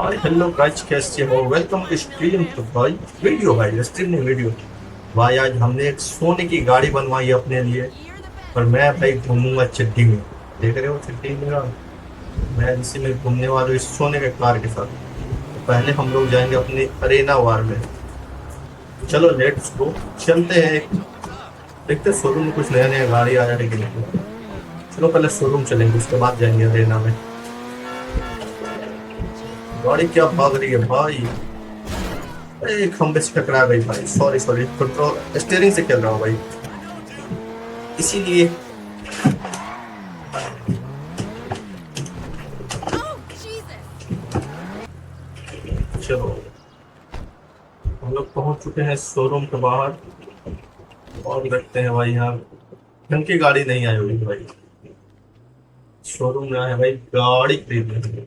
Hi hello guys, कैसे हो? Welcome to stream. तो भाई वीडियो, भाई स्ट्रीम नहीं वीडियो। भाई आज हमने एक सोने की गाड़ी बनवाई है अपने लिए। और मैं भाई घूमूंगा चड्डी में। देख रहे हो चड्डी मेरा? मैं इसी में घूमने वाला हूँ, इस सोने के कार के साथ। तो पहले हम लोग जाएंगे अपनी अरेना वार में। चलो लेट्स गो, चलते हैं। देखते शोरूम में कुछ नया नया गाड़ी आया है कि नहीं। चलो पहले शोरूम चलेंगे, उसके बाद जाएंगे अरेना में। गाड़ी क्या भाग रही है भाई! अरे खंबे से टकरा गई भाई, सॉरी सॉरी, कंट्रोल स्टीयरिंग से खेल रहा हूँ भाई, इसीलिए। चलो हम लोग पहुंच चुके हैं शोरूम के बाहर। और देखते हैं भाई, यहाँ ढंग की गाड़ी नहीं आई होगी भाई। शोरूम में आए हैं भाई गाड़ी खरीदने।